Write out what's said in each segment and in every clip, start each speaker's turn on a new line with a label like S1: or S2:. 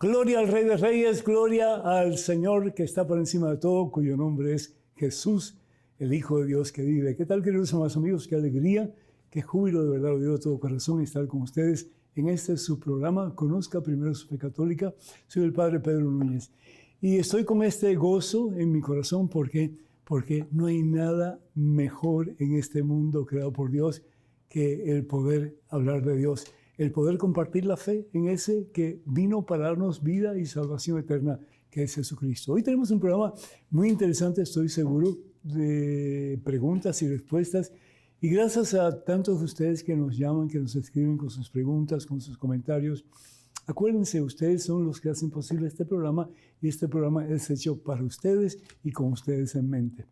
S1: Gloria al Rey de Reyes, gloria al Señor que está por encima de todo, cuyo nombre es Jesús, el Hijo de Dios que vive. ¿Qué tal, queridos amados amigos? Qué alegría, qué júbilo de verdad lo digo de todo corazón estar con ustedes en este su programa, Conozca Primero su Fe Católica. Soy el Padre Pedro Núñez y estoy con este gozo en mi corazón porque no hay nada mejor en este mundo creado por Dios que el poder hablar de Dios, el poder compartir la fe en ese que vino para darnos vida y salvación eterna, que es Jesucristo. Hoy tenemos un programa muy interesante, estoy seguro, de preguntas y respuestas. Y gracias a tantos de ustedes que nos llaman, que nos escriben con sus preguntas, con sus comentarios. Acuérdense, ustedes son los que hacen posible este programa y este programa es hecho para ustedes y con ustedes en mente.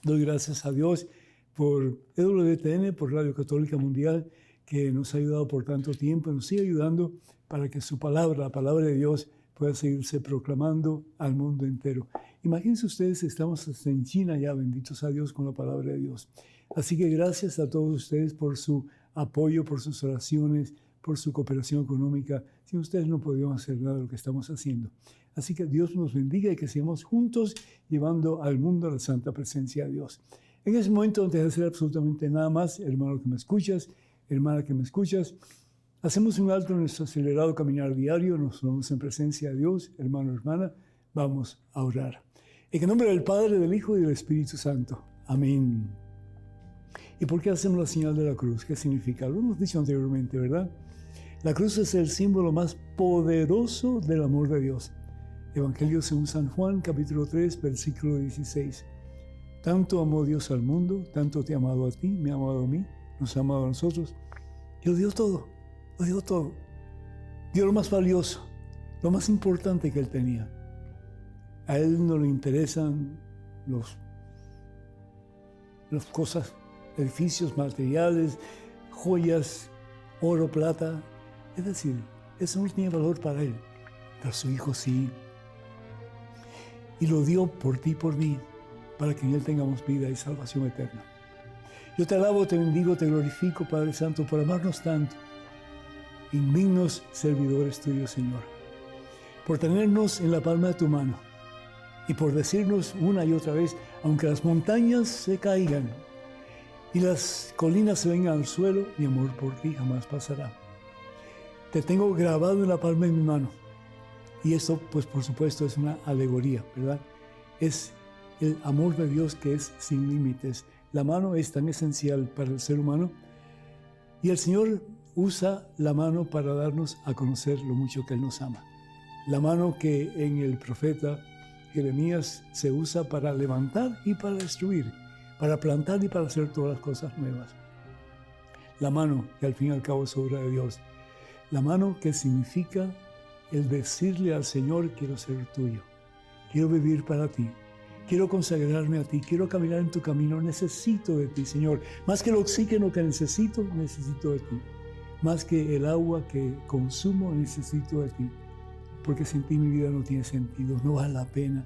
S1: Doy gracias a Dios por EWTN, por Radio Católica Mundial, que nos ha ayudado por tanto tiempo y nos sigue ayudando para que su palabra, la palabra de Dios, pueda seguirse proclamando al mundo entero. Imagínense ustedes, estamos hasta en China ya, benditos a Dios con la palabra de Dios. Así que gracias a todos ustedes por su apoyo, por sus oraciones, por su cooperación económica. Sin ustedes no podríamos hacer nada de lo que estamos haciendo. Así que Dios nos bendiga y que sigamos juntos llevando al mundo la santa presencia de Dios. En ese momento, antes de hacer absolutamente nada más, hermano que me escuchas, hermana que me escuchas, hacemos un alto en nuestro acelerado caminar diario, nos ponemos en presencia de Dios, hermano, hermana, vamos a orar. En el nombre del Padre, del Hijo y del Espíritu Santo. Amén. ¿Y por qué hacemos la señal de la cruz? ¿Qué significa? Lo hemos dicho anteriormente, ¿verdad? La cruz es el símbolo más poderoso del amor de Dios. Evangelio según San Juan, capítulo 3, versículo 16. Tanto amó Dios al mundo, tanto te ha amado a ti, me ha amado a mí, nos ha amado a nosotros, y lo dio todo, lo dio todo. Dio lo más valioso, lo más importante que Él tenía. A Él no le interesan las cosas, edificios, materiales, joyas, oro, plata. Es decir, eso no tiene valor para Él, pero su Hijo sí. Y lo dio por ti y por mí, para que en Él tengamos vida y salvación eterna. Yo te alabo, te bendigo, te glorifico, Padre Santo, por amarnos tanto, indignos servidores tuyos, Señor, por tenernos en la palma de tu mano y por decirnos una y otra vez, aunque las montañas se caigan y las colinas se vengan al suelo, mi amor por ti jamás pasará. Te tengo grabado en la palma de mi mano. Y esto, pues por supuesto, es una alegoría, ¿verdad? Es el amor de Dios que es sin límites. La mano es tan esencial para el ser humano y el Señor usa la mano para darnos a conocer lo mucho que Él nos ama. La mano que en el profeta Jeremías se usa para levantar y para destruir, para plantar y para hacer todas las cosas nuevas. La mano que al fin y al cabo es obra de Dios. La mano que significa el decirle al Señor, quiero ser tuyo, quiero vivir para ti. Quiero consagrarme a ti, quiero caminar en tu camino, necesito de ti, Señor. Más que el oxígeno que necesito de ti. Más que el agua que consumo, necesito de ti. Porque sin ti mi vida no tiene sentido, no vale la pena,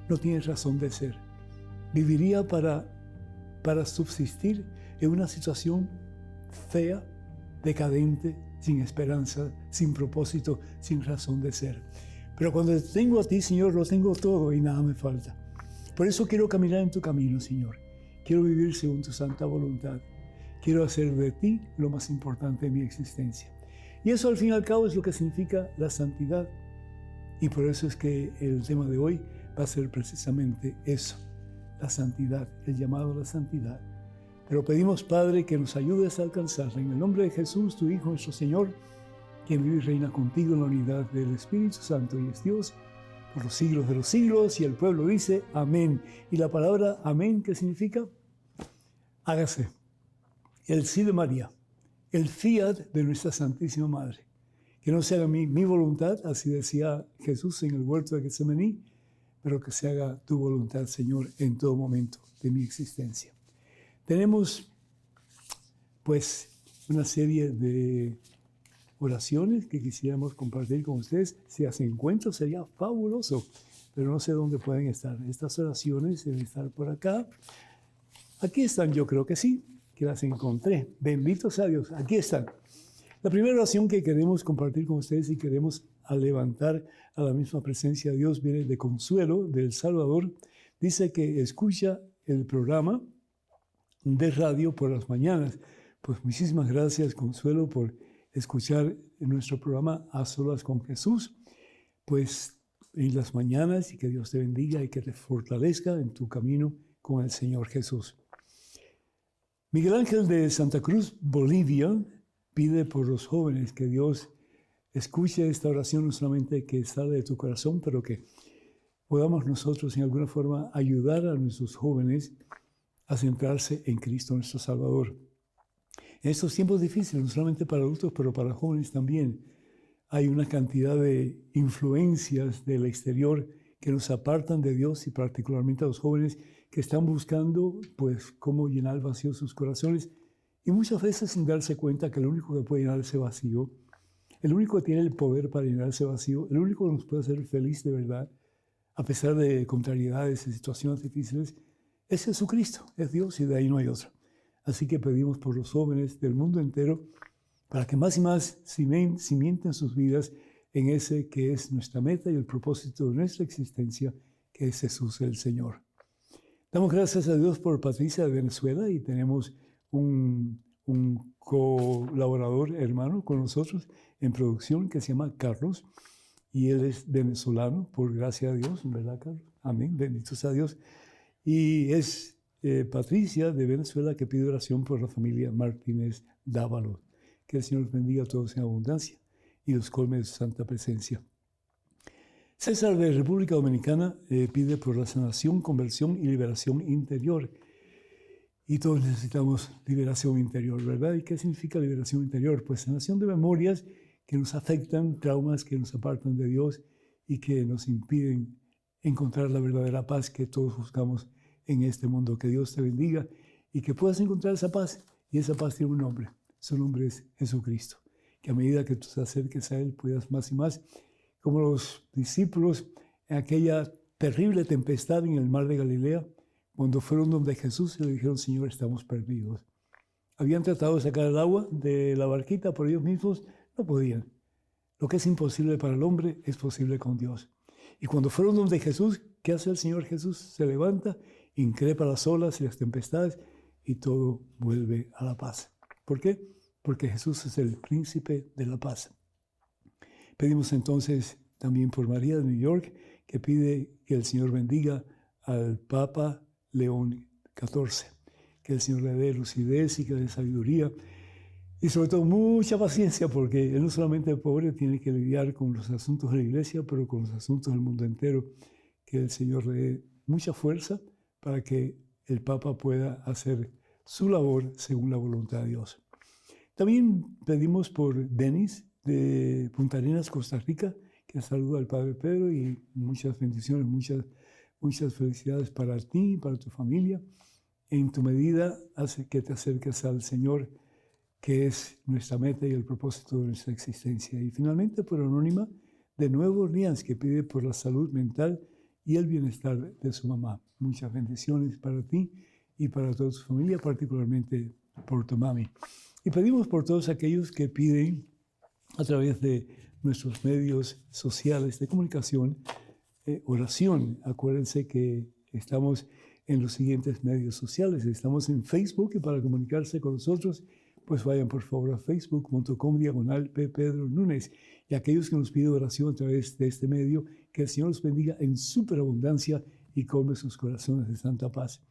S1: no tiene razón de ser. Viviría para subsistir en una situación fea, decadente, sin esperanza, sin propósito, sin razón de ser. Pero cuando te tengo a ti, Señor, lo tengo todo y nada me falta. Por eso quiero caminar en tu camino, Señor. Quiero vivir según tu santa voluntad. Quiero hacer de ti lo más importante de mi existencia. Y eso al fin y al cabo es lo que significa la santidad. Y por eso es que el tema de hoy va a ser precisamente eso, la santidad, el llamado a la santidad. Pero pedimos, Padre, que nos ayudes a alcanzarla. En el nombre de Jesús, tu Hijo, nuestro Señor, quien vive y reina contigo en la unidad del Espíritu Santo y es Dios, por los siglos de los siglos, y el pueblo dice amén. Y la palabra amén, ¿qué significa? Hágase. El sí de María, el fiat de nuestra Santísima Madre. Que no se haga mi voluntad, así decía Jesús en el huerto de Getsemaní, pero que se haga tu voluntad, Señor, en todo momento de mi existencia. Tenemos, pues, una serie de oraciones que quisiéramos compartir con ustedes. Si hacen encuentros sería fabuloso, pero no sé dónde pueden estar. Estas oraciones deben estar por acá. Aquí están, yo creo que sí, que las encontré. Benditos a Dios, aquí están. La primera oración que queremos compartir con ustedes y queremos a levantar a la misma presencia de Dios viene de Consuelo, de El Salvador. Dice que escucha el programa de radio por las mañanas. Pues muchísimas gracias, Consuelo, por escuchar nuestro programa A Solas con Jesús. Pues en las mañanas, y que Dios te bendiga y que te fortalezca en tu camino con el Señor Jesús. Miguel Ángel de Santa Cruz, Bolivia, pide por los jóvenes que Dios escuche esta oración, no solamente que sale de tu corazón, pero que podamos nosotros en alguna forma ayudar a nuestros jóvenes a centrarse en Cristo nuestro Salvador. En estos tiempos difíciles, no solamente para adultos, pero para jóvenes también, hay una cantidad de influencias del exterior que nos apartan de Dios, y particularmente a los jóvenes que están buscando pues cómo llenar vacíos sus corazones, y muchas veces sin darse cuenta que el único que puede llenar ese vacío, el único que tiene el poder para llenar ese vacío, el único que nos puede hacer feliz de verdad, a pesar de contrariedades y situaciones difíciles, es Jesucristo, es Dios, y de ahí no hay otro. Así que pedimos por los jóvenes del mundo entero para que más y más cimienten sus vidas en ese que es nuestra meta y el propósito de nuestra existencia, que es Jesús el Señor. Damos gracias a Dios por Patricia de Venezuela, y tenemos un colaborador hermano con nosotros en producción que se llama Carlos, y él es venezolano, por gracia a Dios, ¿verdad, Carlos? Amén, bendito sea Dios. Y es Patricia de Venezuela, que pide oración por la familia Martínez Dávalos. Que el Señor los bendiga a todos en abundancia y los colme de su santa presencia. César de República Dominicana pide por la sanación, conversión y liberación interior. Y todos necesitamos liberación interior, ¿verdad? ¿Y qué significa liberación interior? Pues sanación de memorias que nos afectan, traumas que nos apartan de Dios y que nos impiden encontrar la verdadera paz que todos buscamos en este mundo. Que Dios te bendiga y que puedas encontrar esa paz. Y esa paz tiene un nombre. Su nombre es Jesucristo. Que a medida que tú te acerques a Él, puedas más y más, como los discípulos en aquella terrible tempestad en el mar de Galilea, cuando fueron donde Jesús y le dijeron: Señor, estamos perdidos. Habían tratado de sacar el agua de la barquita por ellos mismos, no podían. Lo que es imposible para el hombre es posible con Dios. Y cuando fueron donde Jesús, ¿qué hace el Señor Jesús? Se levanta, increpa las olas y las tempestades, y todo vuelve a la paz. ¿Por qué? Porque Jesús es el príncipe de la paz. Pedimos entonces también por María de New York, que pide que el Señor bendiga al Papa León XIV, que el Señor le dé lucidez y que le dé sabiduría, y sobre todo mucha paciencia, porque él no solamente pobre tiene que lidiar con los asuntos de la iglesia, pero con los asuntos del mundo entero. Que el Señor le dé mucha fuerza para que el Papa pueda hacer su labor según la voluntad de Dios. También pedimos por Denis de Punta Arenas, Costa Rica, que saluda al Padre Pedro, y muchas bendiciones, muchas felicidades para ti y para tu familia. En tu medida, hace que te acerques al Señor, que es nuestra meta y el propósito de nuestra existencia. Y finalmente por Anónima de Nueva Orleans, que pide por la salud mental y el bienestar de su mamá. Muchas bendiciones para ti y para toda tu familia, particularmente por tu mami. Y pedimos por todos aquellos que piden a través de nuestros medios sociales de comunicación oración. Acuérdense que estamos en los siguientes medios sociales. Estamos en Facebook, y para comunicarse con nosotros, pues vayan por favor a facebook.com/P. Pedro Núñez. Y aquellos que nos piden oración a través de este medio, que el Señor los bendiga en superabundancia y colme sus corazones de santa paz.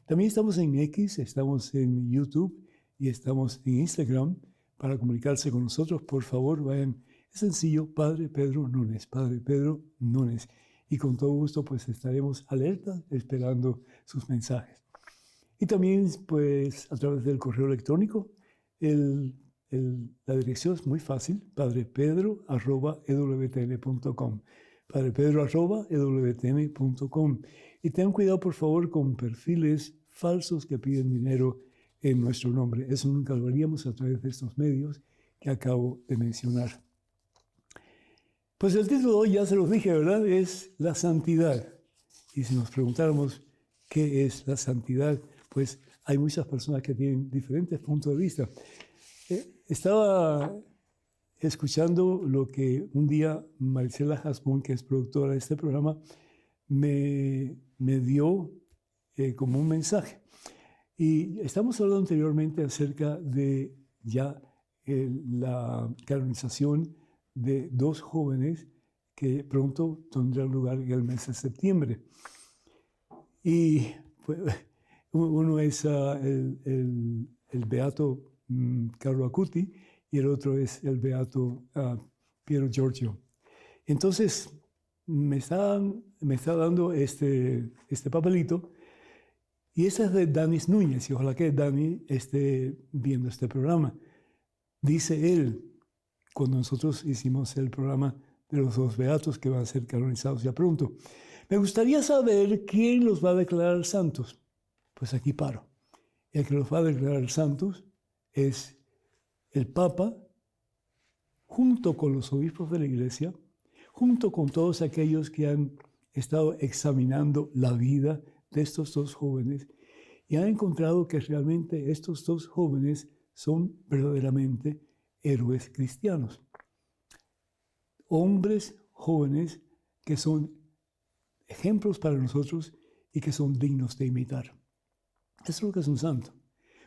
S1: También estamos en X, estamos en YouTube y estamos en Instagram. Para comunicarse con nosotros, por favor, vayan. Es sencillo, Padre Pedro Núñez, Padre Pedro Núñez. Y con todo gusto, pues estaremos alerta, esperando sus mensajes. Y también, pues, a través del correo electrónico, la dirección es muy fácil: padrepedro@ewtn.com. padrepedro@ewtn.com. Y tengan cuidado, por favor, con perfiles falsos que piden dinero en nuestro nombre. Eso nunca lo haríamos a través de estos medios que acabo de mencionar. Pues el título de hoy, ya se los dije, ¿verdad? Es la santidad. Y si nos preguntáramos qué es la santidad, pues hay muchas personas que tienen diferentes puntos de vista. Estaba escuchando lo que un día Maricela Hasbún, que es productora de este programa, me dio como un mensaje. Y estamos hablando anteriormente acerca de ya la canonización de dos jóvenes que pronto tendrán lugar en el mes de septiembre. Y pues, uno es el beato Carlo Acuti y el otro es el beato Piero Giorgio. Entonces, me está dando este papelito, y ese es de Danis Núñez, y ojalá que Dani esté viendo este programa. Dice él, cuando nosotros hicimos el programa de los dos beatos que van a ser canonizados ya pronto, me gustaría saber quién los va a declarar santos. Pues aquí paro. El que los va a declarar santos es el Papa, junto con los obispos de la Iglesia, junto con todos aquellos que han estado examinando la vida de estos dos jóvenes y han encontrado que realmente estos dos jóvenes son verdaderamente héroes cristianos. Hombres jóvenes que son ejemplos para nosotros y que son dignos de imitar. Eso es lo que es un santo.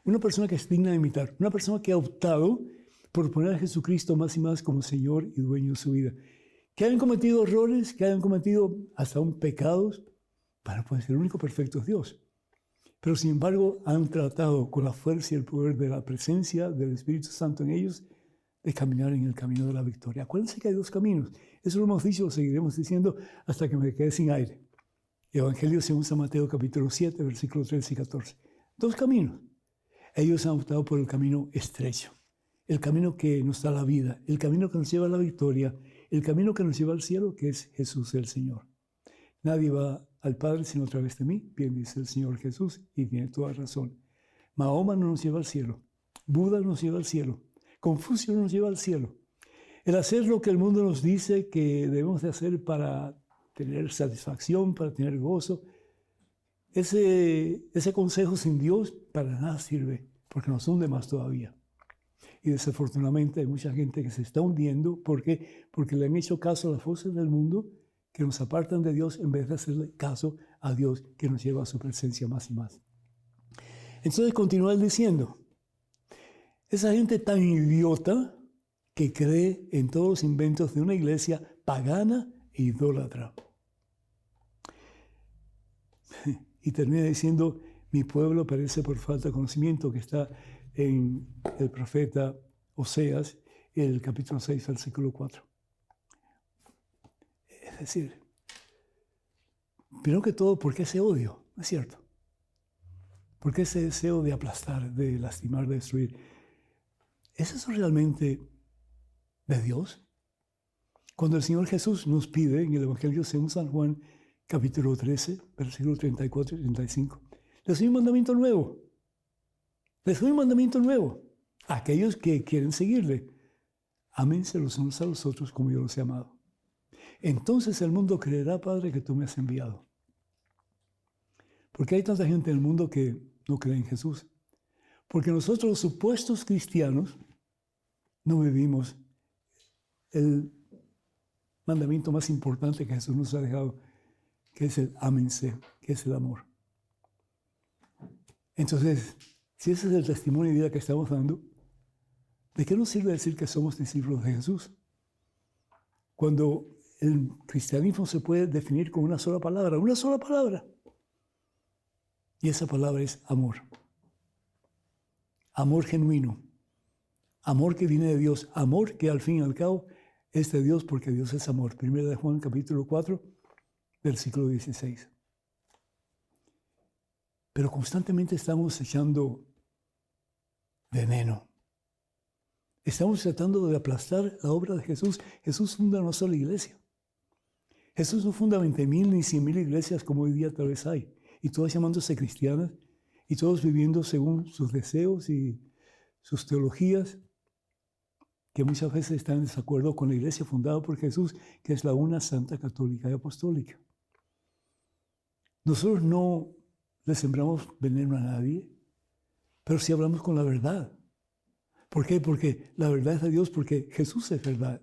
S1: Una persona que es digna de imitar, una persona que ha optado por poner a Jesucristo más y más como Señor y dueño de su vida. Que hayan cometido errores, que hayan cometido hasta un pecados, pues el único perfecto es Dios. Pero sin embargo han tratado con la fuerza y el poder de la presencia del Espíritu Santo en ellos de caminar en el camino de la victoria. Acuérdense que hay dos caminos. Eso lo hemos dicho, lo seguiremos diciendo hasta que me quede sin aire. Evangelio según San Mateo capítulo 7, versículos 13 y 14. Dos caminos. Ellos han optado por el camino estrecho, el camino que nos da la vida, el camino que nos lleva a la victoria, el camino que nos lleva al cielo, que es Jesús el Señor. Nadie va al Padre sino a través de mí, bien dice el Señor Jesús, y tiene toda razón. Mahoma no nos lleva al cielo, Buda nos lleva al cielo, Confucio nos lleva al cielo. El hacer lo que el mundo nos dice que debemos de hacer para tener satisfacción, para tener gozo, ese consejo sin Dios para nada sirve, porque nos hunde más todavía. Y desafortunadamente hay mucha gente que se está hundiendo. ¿Por qué? Porque le han hecho caso a las voces del mundo que nos apartan de Dios en vez de hacerle caso a Dios que nos lleva a su presencia más y más. Entonces continúa él diciendo, esa gente tan idiota que cree en todos los inventos de una iglesia pagana e idólatra. Y termina diciendo, mi pueblo perece por falta de conocimiento, que está en el profeta Oseas, en el capítulo 6, versículo 4. Es decir, primero que todo, ¿por qué ese odio? ¿No es cierto? ¿Por qué ese deseo de aplastar, de lastimar, de destruir? ¿Es eso realmente de Dios? Cuando el Señor Jesús nos pide en el Evangelio según San Juan, capítulo 13, versículos 34 y 35, les doy un mandamiento nuevo. Les doy un mandamiento nuevo a aquellos que quieren seguirle. Ámense los unos a los otros como yo los he amado. Entonces el mundo creerá, Padre, que tú me has enviado. ¿Por qué hay tanta gente en el mundo que no cree en Jesús? Porque nosotros, los supuestos cristianos, no vivimos el mandamiento más importante que Jesús nos ha dejado, que es el ámense, que es el amor. Entonces, si ese es el testimonio de vida que estamos dando, ¿de qué nos sirve decir que somos discípulos de Jesús? Cuando el cristianismo se puede definir con una sola palabra. Y esa palabra es amor. Amor genuino. Amor que viene de Dios. Amor que al fin y al cabo es de Dios porque Dios es amor. 1 Juan capítulo 4, versículo 16. Pero constantemente estamos echando veneno. Estamos tratando de aplastar la obra de Jesús. Jesús funda una sola iglesia. Jesús no funda 20,000 ni 100,000 iglesias como hoy día tal vez hay. Y todas llamándose cristianas. Y todos viviendo según sus deseos y sus teologías, que muchas veces están en desacuerdo con la iglesia fundada por Jesús, que es la una santa, católica y apostólica. Nosotros no le sembramos veneno a nadie, pero sí hablamos con la verdad. ¿Por qué? Porque la verdad es de Dios, porque Jesús es verdad.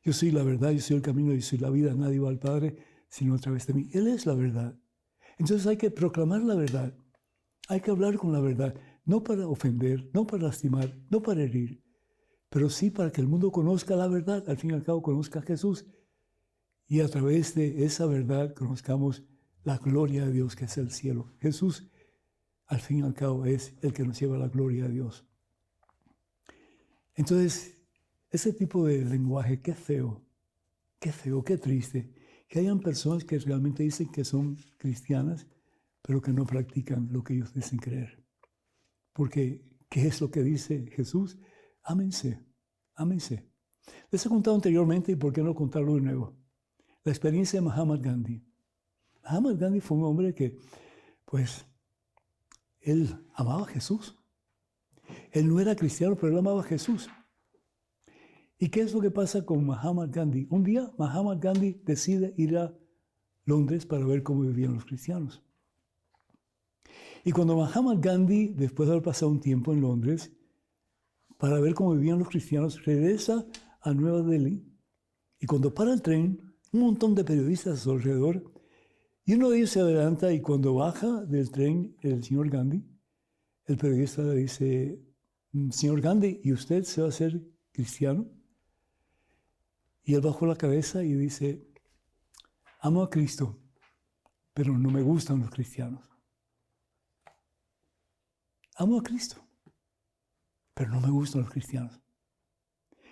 S1: Yo soy la verdad, yo soy el camino, yo soy la vida. Nadie va al Padre sino a través de mí. Él es la verdad. Entonces hay que proclamar la verdad. Hay que hablar con la verdad. No para ofender, no para lastimar, no para herir, pero sí para que el mundo conozca la verdad. Al fin y al cabo, conozca a Jesús. Y a través de esa verdad conozcamos la gloria de Dios, que es el cielo. Jesús, al fin y al cabo, es el que nos lleva a la gloria de Dios. Entonces, ese tipo de lenguaje, qué feo, qué triste. Que hayan personas que realmente dicen que son cristianas, pero que no practican lo que ellos dicen creer. Porque, ¿qué es lo que dice Jesús? Ámense, ámense. Les he contado anteriormente, y por qué no contarlo de nuevo. La experiencia de Mahatma Gandhi. Mahatma Gandhi fue un hombre que, pues, él amaba a Jesús. Él no era cristiano, pero él amaba a Jesús. ¿Y qué es lo que pasa con Mahatma Gandhi? Un día Mahatma Gandhi decide ir a Londres para ver cómo vivían los cristianos. Y cuando Mahatma Gandhi, después de haber pasado un tiempo en Londres, para ver cómo vivían los cristianos, regresa a Nueva Delhi. Y cuando para el tren, un montón de periodistas a su alrededor, y uno de ellos se adelanta y cuando baja del tren el señor Gandhi, el periodista le dice, señor Gandhi, ¿y usted se va a hacer cristiano? Y él bajó la cabeza y dice, amo a Cristo, pero no me gustan los cristianos. Amo a Cristo, pero no me gustan los cristianos.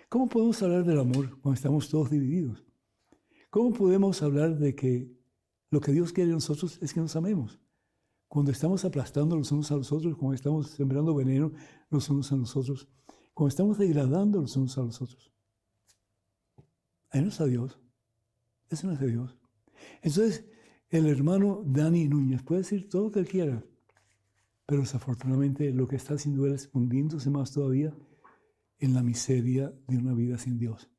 S1: ¿Cómo podemos hablar del amor cuando estamos todos divididos? ¿Cómo podemos hablar de que lo que Dios quiere de nosotros es que nos amemos? Cuando estamos aplastando los unos a los otros, cuando estamos sembrando veneno los unos a los otros, cuando estamos degradando los unos a los otros. Ahí no está Dios. Eso no es de Dios. Entonces, el hermano Dani Núñez puede decir todo lo que él quiera, pero desafortunadamente lo que está haciendo él es hundiéndose más todavía en la miseria de una vida sin Dios.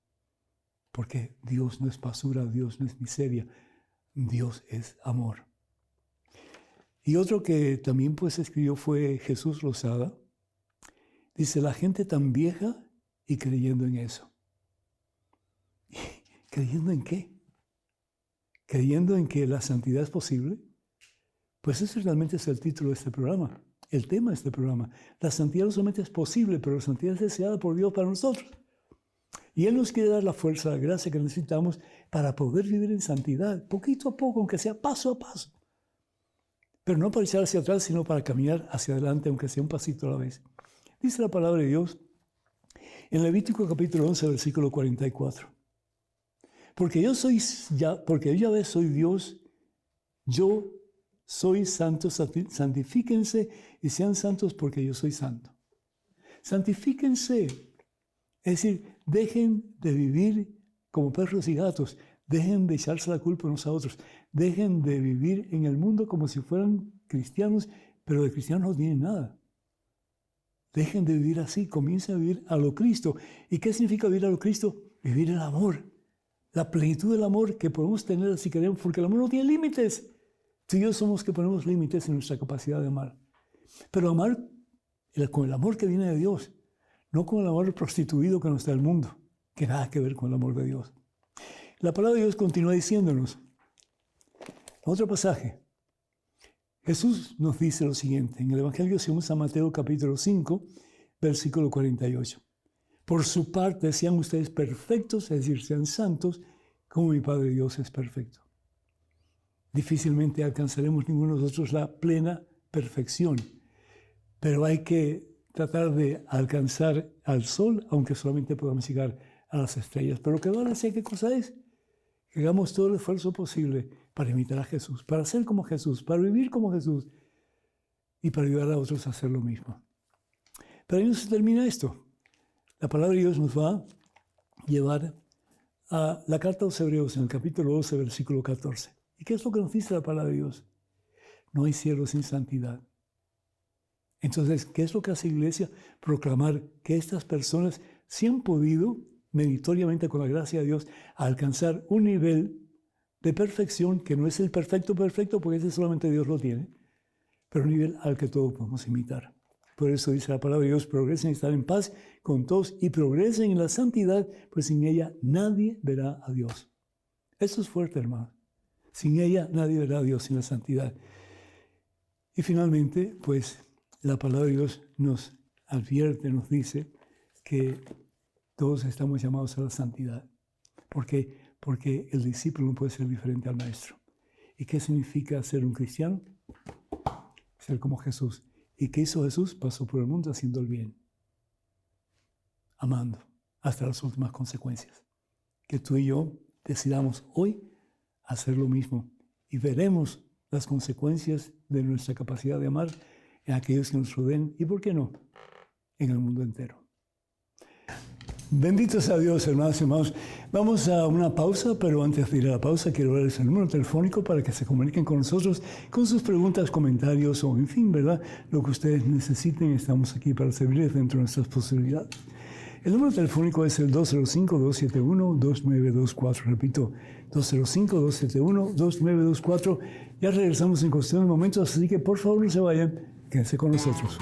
S1: Porque Dios no es basura, Dios no es miseria, Dios es amor. Y otro que también pues escribió fue Jesús Lozada. Dice, la gente tan vieja y creyendo en eso. ¿Creyendo en qué? ¿Creyendo en que la santidad es posible? Pues ese realmente es el título de este programa, el tema de este programa. La santidad no solamente es posible, pero la santidad es deseada por Dios para nosotros. Y Él nos quiere dar la fuerza, la gracia que necesitamos para poder vivir en santidad, poquito a poco, aunque sea paso a paso. Pero no para echar hacia atrás, sino para caminar hacia adelante, aunque sea un pasito a la vez. Dice la palabra de Dios en Levítico capítulo 11, versículo 44. Porque yo Yahvé soy Dios, yo soy santo, santifíquense y sean santos porque yo soy santo. Santifíquense, es decir, dejen de vivir como perros y gatos, dejen de echarse la culpa unos a otros, dejen de vivir en el mundo como si fueran cristianos, pero de cristianos no tienen nada. Dejen de vivir así, comiencen a vivir a lo Cristo. ¿Y qué significa vivir a lo Cristo? Vivir el amor, la plenitud del amor que podemos tener si queremos, porque el amor no tiene límites. Tú y yo somos los que ponemos límites en nuestra capacidad de amar. Pero amar con el amor que viene de Dios, no con el amor prostituido que nos da el mundo, que nada que ver con el amor de Dios. La palabra de Dios continúa diciéndonos, otro pasaje, Jesús nos dice lo siguiente, en el Evangelio según San Mateo capítulo 5, versículo 48. Por su parte sean ustedes perfectos, es decir, sean santos, como mi Padre Dios es perfecto. Difícilmente alcanzaremos ninguno de nosotros la plena perfección, pero hay que tratar de alcanzar al sol, aunque solamente podamos llegar a las estrellas. Pero lo que vale decir qué cosa es, que hagamos todo el esfuerzo posible para imitar a Jesús, para ser como Jesús, para vivir como Jesús y para ayudar a otros a hacer lo mismo. Pero ahí no se termina esto. La palabra de Dios nos va a llevar a la carta a los Hebreos en el capítulo 12, versículo 14. ¿Y qué es lo que nos dice la palabra de Dios? No hay cielo sin santidad. Entonces, ¿qué es lo que hace la iglesia? Proclamar que estas personas sí han podido, meritoriamente con la gracia de Dios, alcanzar un nivel de perfección que no es el perfecto, porque ese solamente Dios lo tiene, pero un nivel al que todos podemos imitar. Por eso dice la palabra de Dios, progresen en estar en paz con todos y progresen en la santidad, pues sin ella nadie verá a Dios. Eso es fuerte, hermano. Sin ella nadie verá a Dios, sin la santidad. Y finalmente, pues la palabra de Dios nos advierte, nos dice que todos estamos llamados a la santidad. ¿Por qué? Porque el discípulo no puede ser diferente al maestro. ¿Y qué significa ser un cristiano? Ser como Jesús. ¿Y qué hizo Jesús? Pasó por el mundo haciendo el bien, amando, hasta las últimas consecuencias. Que tú y yo decidamos hoy hacer lo mismo y veremos las consecuencias de nuestra capacidad de amar en aquellos que nos rodeen y, ¿por qué no?, en el mundo entero. Benditos a Dios, hermanos y hermanos. Vamos a una pausa, pero antes de ir a la pausa quiero darles el número telefónico para que se comuniquen con nosotros con sus preguntas, comentarios o, en fin, ¿verdad?, lo que ustedes necesiten. Estamos aquí para servirles dentro de nuestras posibilidades. El número telefónico es el 205-271-2924. Repito, 205-271-2924. Ya regresamos en cuestión de momentos, así que por favor no se vayan, quédense con nosotros.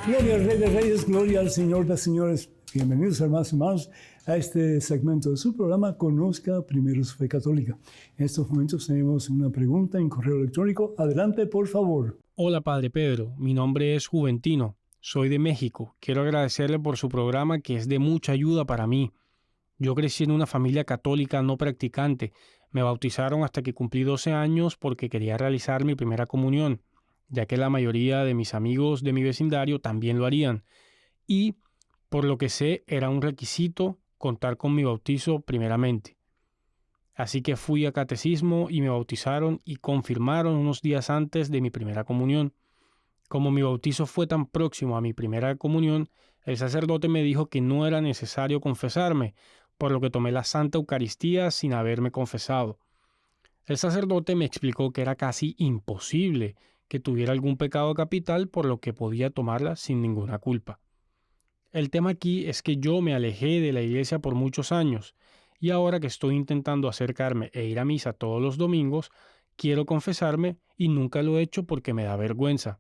S1: Gloria al Rey de Reyes, gloria al Señor de Señores. Bienvenidos, hermanos y hermanos, a este segmento de su programa Conozca Primero su Fe Católica. En estos momentos tenemos una pregunta en correo electrónico. Adelante, por favor.
S2: Hola, Padre Pedro. Mi nombre es Juventino. Soy de México. Quiero agradecerle por su programa que es de mucha ayuda para mí. Yo crecí en una familia católica no practicante. Me bautizaron hasta que cumplí 12 años porque quería realizar mi primera comunión, ya que la mayoría de mis amigos de mi vecindario también lo harían. Y, por lo que sé, era un requisito contar con mi bautizo primeramente. Así que fui a catecismo y me bautizaron y confirmaron unos días antes de mi primera comunión. Como mi bautizo fue tan próximo a mi primera comunión, el sacerdote me dijo que no era necesario confesarme, por lo que tomé la Santa Eucaristía sin haberme confesado. El sacerdote me explicó que era casi imposible que tuviera algún pecado capital, por lo que podía tomarla sin ninguna culpa. El tema aquí es que yo me alejé de la iglesia por muchos años, y ahora que estoy intentando acercarme e ir a misa todos los domingos, quiero confesarme y nunca lo he hecho porque me da vergüenza.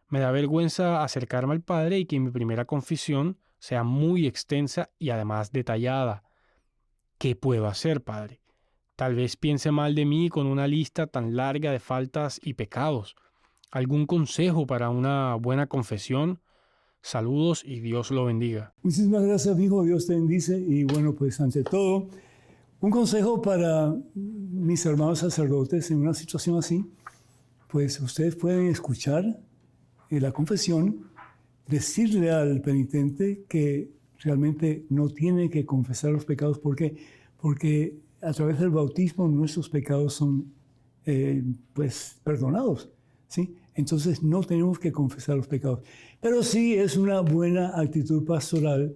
S2: Me da vergüenza acercarme al Padre y que mi primera confesión sea muy extensa y además detallada. ¿Qué puedo hacer, Padre? Tal vez piense mal de mí con una lista tan larga de faltas y pecados. ¿Algún consejo para una buena confesión? Saludos y Dios lo bendiga.
S1: Muchísimas gracias, amigo. Dios te bendice. Y bueno, pues ante todo, un consejo para mis hermanos sacerdotes en una situación así, pues ustedes pueden escuchar la confesión, decirle al penitente que realmente no tiene que confesar los pecados. ¿Por qué? Porque a través del bautismo nuestros pecados son pues perdonados, ¿sí? Entonces no tenemos que confesar los pecados. Pero sí es una buena actitud pastoral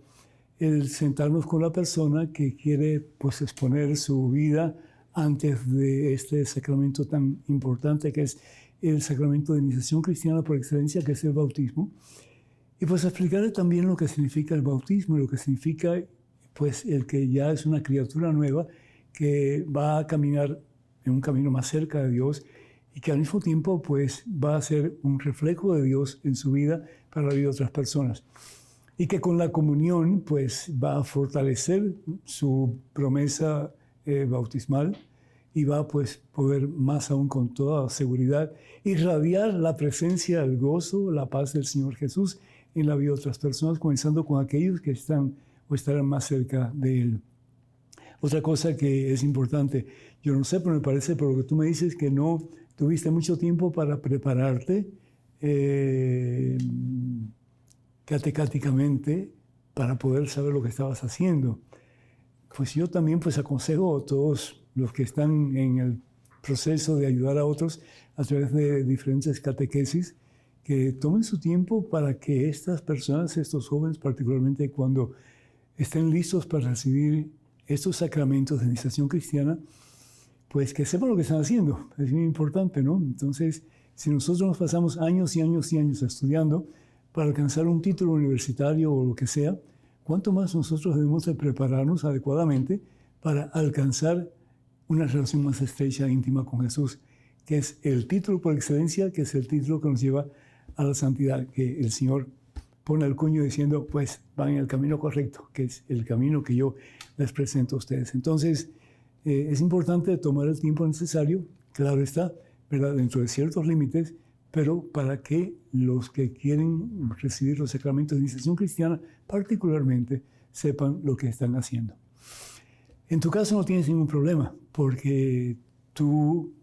S1: el sentarnos con la persona que quiere pues exponer su vida antes de este sacramento tan importante que es el sacramento de iniciación cristiana por excelencia, que es el bautismo. Y pues explicarle también lo que significa el bautismo, lo que significa pues el que ya es una criatura nueva que va a caminar en un camino más cerca de Dios y que al mismo tiempo pues va a ser un reflejo de Dios en su vida para la vida de otras personas. Y que con la comunión pues va a fortalecer su promesa bautismal y va pues poder más aún con toda seguridad irradiar la presencia, el gozo, la paz del Señor Jesús en la vida de otras personas, comenzando con aquellos que están o estarán más cerca de Él. Otra cosa que es importante, yo no sé, pero me parece, por lo que tú me dices, que no tuviste mucho tiempo para prepararte catecáticamente para poder saber lo que estabas haciendo. Pues yo también pues aconsejo a todos los que están en el proceso de ayudar a otros a través de diferentes catequesis, que tomen su tiempo para que estas personas, estos jóvenes particularmente, cuando estén listos para recibir estos sacramentos de iniciación cristiana, pues que sepan lo que están haciendo. Es muy importante, ¿no? Entonces, si nosotros nos pasamos años y años y años estudiando para alcanzar un título universitario o lo que sea, ¿cuánto más nosotros debemos de prepararnos adecuadamente para alcanzar una relación más estrecha e íntima con Jesús, que es el título por excelencia, que es el título que nos lleva a la santidad, que el Señor pone el cuño diciendo, pues van en el camino correcto, que es el camino que yo les presento a ustedes. Entonces, es importante tomar el tiempo necesario, claro está, ¿verdad?, dentro de ciertos límites, pero para que los que quieren recibir los sacramentos de iniciación cristiana, particularmente, sepan lo que están haciendo. En tu caso no tienes ningún problema, porque tú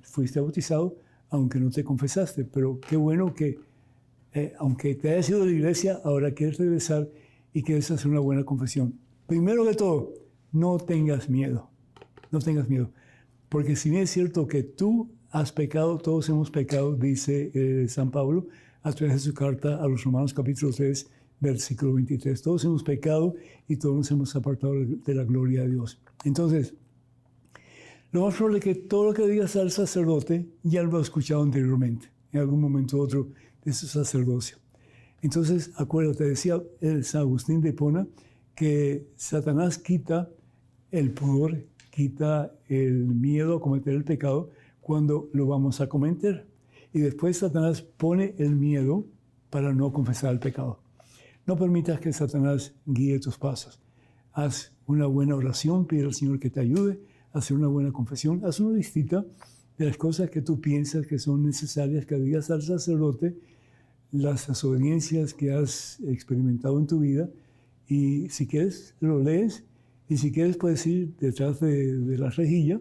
S1: fuiste bautizado, aunque no te confesaste, pero qué bueno que, aunque te hayas ido de la iglesia, ahora quieres regresar y quieres hacer una buena confesión. Primero de todo, no tengas miedo, no tengas miedo, porque si bien es cierto que tú has pecado, todos hemos pecado, dice San Pablo, a través de su carta a los Romanos capítulo 3, versículo 23. Todos hemos pecado y todos nos hemos apartado de la gloria de Dios. Entonces, lo más probable es que todo lo que digas al sacerdote ya lo has escuchado anteriormente, en algún momento u otro de su sacerdocio. Entonces, acuérdate, decía San Agustín de Hipona, que Satanás quita el pudor, quita el miedo a cometer el pecado cuando lo vamos a cometer. Y después Satanás pone el miedo para no confesar el pecado. No permitas que Satanás guíe tus pasos. Haz una buena oración, pide al Señor que te ayude a hacer una buena confesión. Haz una listita de las cosas que tú piensas que son necesarias que digas al sacerdote, las desobediencias que has experimentado en tu vida, y si quieres lo lees, y si quieres puedes ir detrás de la rejilla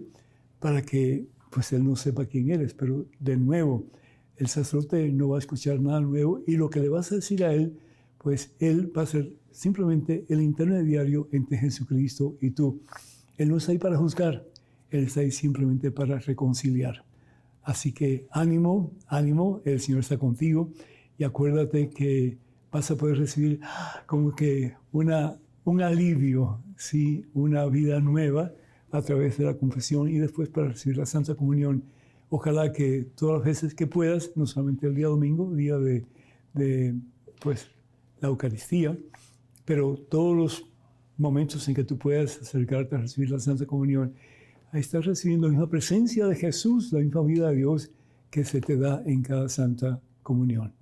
S1: para que pues él no sepa quién eres. Pero de nuevo, el sacerdote no va a escuchar nada nuevo, y lo que le vas a decir a él, pues él va a ser simplemente el intermediario entre Jesucristo y tú. Él no está ahí para juzgar, él está ahí simplemente para reconciliar. Así que ánimo, ánimo, el Señor está contigo, y acuérdate que vas a poder recibir como que un alivio, ¿sí?, una vida nueva a través de la confesión, y después para recibir la Santa Comunión. Ojalá que todas las veces que puedas, no solamente el día domingo, día de pues, la Eucaristía, pero todos los momentos en que tú puedas acercarte a recibir la Santa Comunión, ahí estás recibiendo la misma presencia de Jesús, la misma vida de Dios que se te da en cada Santa Comunión.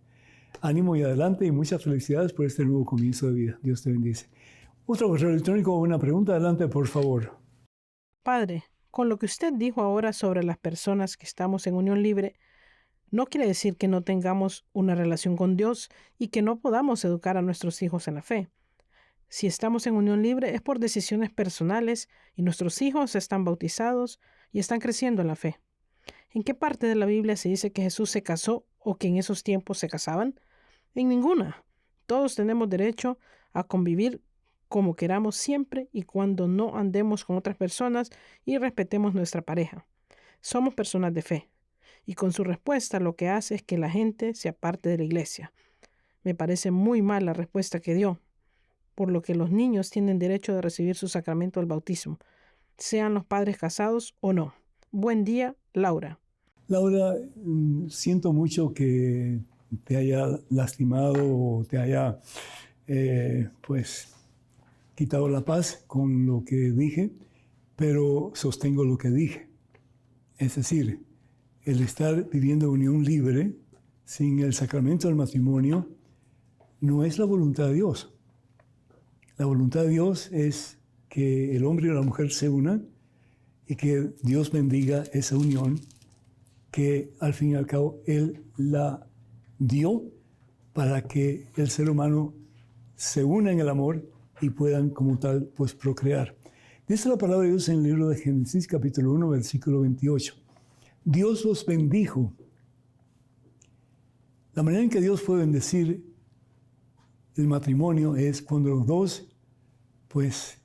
S1: Ánimo y adelante, y muchas felicidades por este nuevo comienzo de vida. Dios te bendice. Otro correo electrónico, una pregunta, adelante, por favor.
S3: Padre, con lo que usted dijo ahora sobre las personas que estamos en unión libre, no quiere decir que no tengamos una relación con Dios y que no podamos educar a nuestros hijos en la fe. Si estamos en unión libre es por decisiones personales y nuestros hijos están bautizados y están creciendo en la fe. ¿En qué parte de la Biblia se dice que Jesús se casó o que en esos tiempos se casaban? En ninguna. Todos tenemos derecho a convivir como queramos siempre y cuando no andemos con otras personas y respetemos nuestra pareja. Somos personas de fe. Y con su respuesta lo que hace es que la gente se aparte de la iglesia. Me parece muy mal la respuesta que dio, por lo que los niños tienen derecho de recibir su sacramento del bautismo, sean los padres casados o no. Buen día, Laura.
S1: Laura, siento mucho que te haya lastimado o te haya, pues, quitado la paz con lo que dije, pero sostengo lo que dije. Es decir, el estar viviendo unión libre sin el sacramento del matrimonio no es la voluntad de Dios. La voluntad de Dios es que el hombre y la mujer se unan y que Dios bendiga esa unión que al fin y al cabo Él la dio para que el ser humano se una en el amor y puedan como tal pues procrear. Dice la palabra de Dios en el libro de Génesis, capítulo 1, versículo 28. Dios los bendijo. La manera en que Dios puede bendecir el matrimonio es cuando los dos, pues,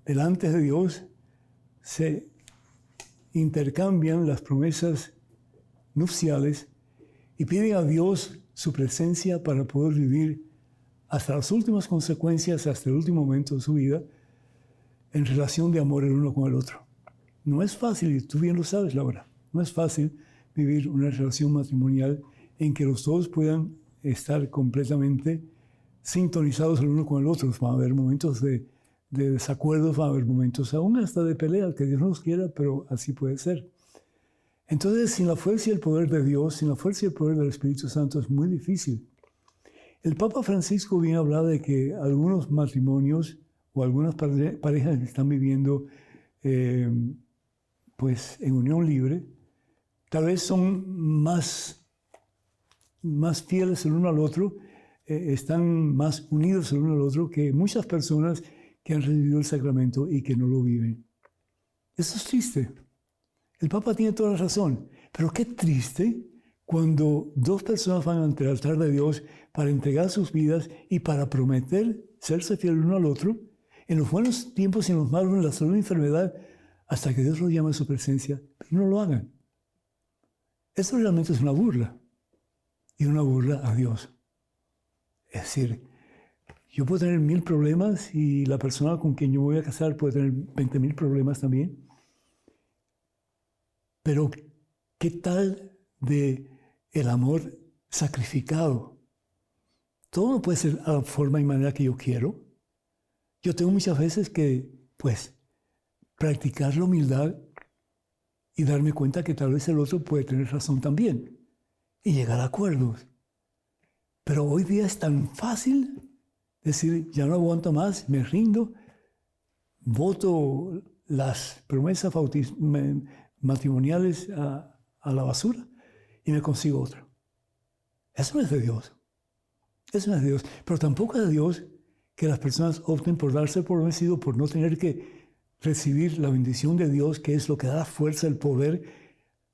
S1: delante de Dios, se intercambian las promesas nupciales y piden a Dios su presencia para poder vivir hasta las últimas consecuencias, hasta el último momento de su vida, en relación de amor el uno con el otro. No es fácil, y tú bien lo sabes, Laura, no es fácil vivir una relación matrimonial en que los dos puedan estar completamente sintonizados el uno con el otro. Van a haber momentos de desacuerdos, va a haber momentos aún hasta de pelea, que Dios no los quiera, pero así puede ser. Entonces, sin la fuerza y el poder de Dios, sin la fuerza y el poder del Espíritu Santo, es muy difícil. El Papa Francisco bien habla de que algunos matrimonios o algunas parejas que están viviendo pues en unión libre, tal vez son más fieles el uno al otro, están más unidos el uno al otro que muchas personas que han recibido el sacramento y que no lo viven. Eso es triste. El Papa tiene toda la razón, pero qué triste cuando dos personas van ante el altar de Dios para entregar sus vidas y para prometer serse fiel el uno al otro, en los buenos tiempos y en los malos, en la salud y enfermedad, hasta que Dios los llame a su presencia, pero no lo hagan. Eso realmente es una burla, y una burla a Dios. Es decir, yo puedo tener 1000 problemas y la persona con quien yo voy a casar puede tener 20,000 problemas también. Pero, ¿qué tal de el amor sacrificado? Todo no puede ser a la forma y manera que yo quiero. Yo tengo muchas veces que, pues, practicar la humildad y darme cuenta que tal vez el otro puede tener razón también y llegar a acuerdos. Pero hoy día es tan fácil decir, ya no aguanto más, me rindo, voto las promesas matrimoniales a la basura y me consigo otro. Eso no es de Dios. Eso no es de Dios. Pero tampoco es de Dios que las personas opten por darse por vencido, por no tener que recibir la bendición de Dios, que es lo que da la fuerza, el poder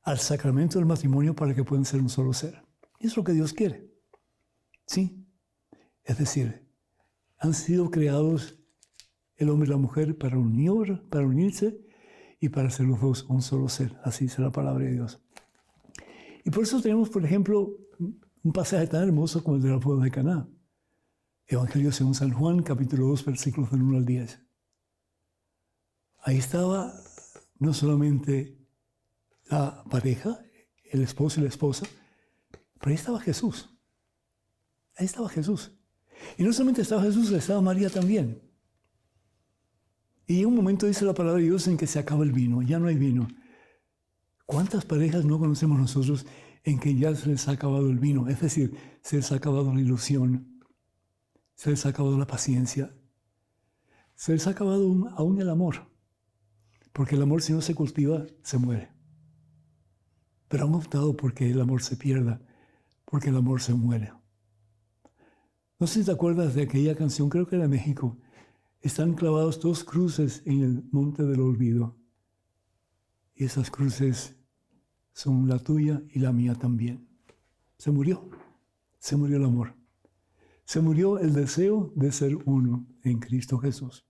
S1: al sacramento del matrimonio para que puedan ser un solo ser. Y es lo que Dios quiere. Sí. Es decir, han sido creados el hombre y la mujer para unirse y para ser los dos un solo ser. Así dice la palabra de Dios. Y por eso tenemos, por ejemplo, un pasaje tan hermoso como el de la boda de Caná. Evangelio según San Juan, capítulo 2, versículos del 1 al 10. Ahí estaba no solamente la pareja, el esposo y la esposa, pero ahí estaba Jesús. Ahí estaba Jesús. Y no solamente estaba Jesús, estaba María también. Y en un momento dice la palabra de Dios en que se acaba el vino, ya no hay vino. ¿Cuántas parejas no conocemos nosotros en que ya se les ha acabado el vino? Es decir, se les ha acabado la ilusión, se les ha acabado la paciencia, se les ha acabado aún el amor. Porque el amor, si no se cultiva, se muere. Pero han optado porque el amor se pierda, porque el amor se muere. No sé si te acuerdas de aquella canción, creo que era de México. Están clavados 2 cruces en el monte del olvido. Y esas cruces son la tuya y la mía también. Se murió el amor. Se murió el deseo de ser uno en Cristo Jesús.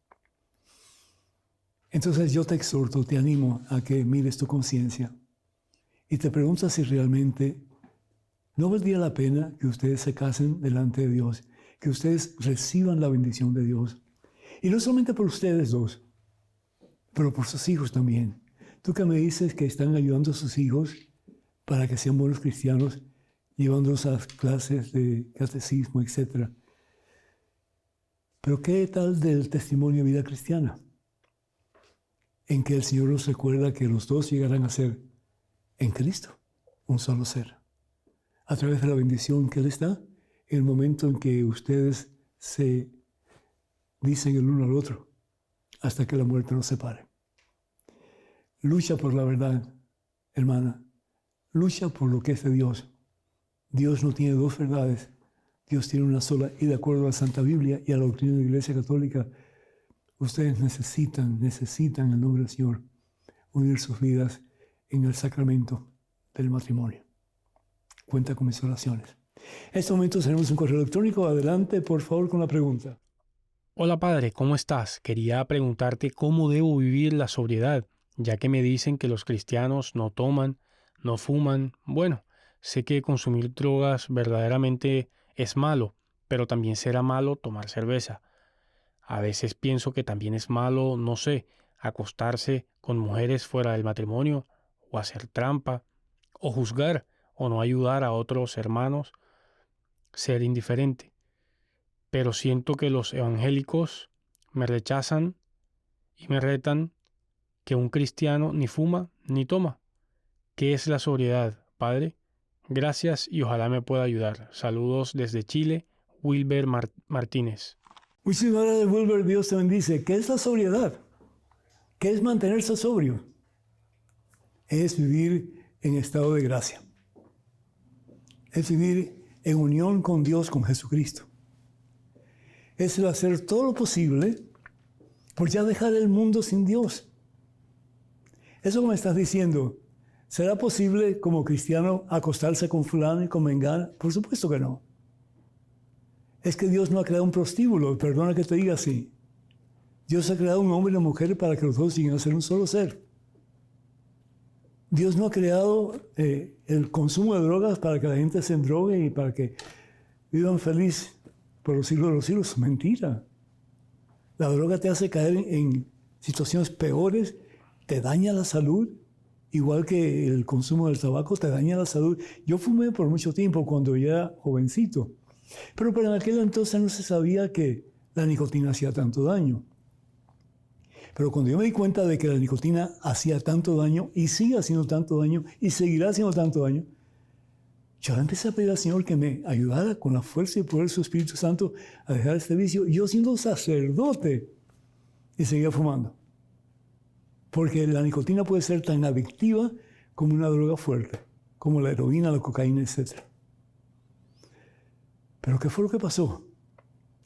S1: Entonces yo te exhorto, te animo a que mires tu conciencia y te preguntas si realmente no valdría la pena que ustedes se casen delante de Dios, que ustedes reciban la bendición de Dios. Y no solamente por ustedes dos, pero por sus hijos también. Tú que me dices que están ayudando a sus hijos para que sean buenos cristianos, llevándolos a clases de catecismo, etc. Pero ¿qué tal del testimonio de vida cristiana? En que el Señor nos recuerda que los dos llegarán a ser en Cristo un solo ser. A través de la bendición que Él está, en el momento en que ustedes se dicen el uno al otro, hasta que la muerte nos separe. Lucha por la verdad, hermana. Lucha por lo que es de Dios. Dios no tiene 2 verdades. Dios tiene una sola, y de acuerdo a la Santa Biblia y a la doctrina de la Iglesia Católica, Ustedes necesitan en el nombre del Señor unir sus vidas en el sacramento del matrimonio. Cuenta con mis oraciones. En este momento tenemos un correo electrónico. Adelante, por favor, con la pregunta.
S2: Hola padre, ¿cómo estás? Quería preguntarte cómo debo vivir la sobriedad, ya que me dicen que los cristianos no toman, no fuman. Bueno, sé que consumir drogas verdaderamente es malo, pero también será malo tomar cerveza. A veces pienso que también es malo, no sé, acostarse con mujeres fuera del matrimonio, o hacer trampa, o juzgar, o no ayudar a otros hermanos, ser indiferente. Pero siento que los evangélicos me rechazan y me retan que un cristiano ni fuma ni toma. ¿Qué es la sobriedad, padre? Gracias y ojalá me pueda ayudar. Saludos desde Chile, Wilber Martínez.
S1: Muchísimas gracias, Wilber. Dios te bendice. ¿Qué es la sobriedad? ¿Qué es mantenerse sobrio? Es vivir en estado de gracia. Es vivir en unión con Dios, con Jesucristo. Es el hacer todo lo posible por ya dejar el mundo sin Dios. Eso que me estás diciendo, ¿será posible como cristiano acostarse con fulano y con mengana? Por supuesto que no. Es que Dios no ha creado un prostíbulo, perdona que te diga así. Dios ha creado un hombre y una mujer para que los dos lleguen a ser un solo ser. Dios no ha creado el consumo de drogas para que la gente se endrogue y para que vivan feliz por los siglos de los siglos. Mentira. La droga te hace caer en situaciones peores, te daña la salud, igual que el consumo del tabaco te daña la salud. Yo fumé por mucho tiempo cuando yo era jovencito, pero en aquel entonces no se sabía que la nicotina hacía tanto daño. Pero cuando yo me di cuenta de que la nicotina hacía tanto daño y sigue haciendo tanto daño y seguirá haciendo tanto daño, yo empecé a pedir al Señor que me ayudara con la fuerza y poder de su Espíritu Santo a dejar este vicio. Yo siendo sacerdote y seguía fumando. Porque la nicotina puede ser tan adictiva como una droga fuerte, como la heroína, la cocaína, etc. Pero ¿qué fue lo que pasó?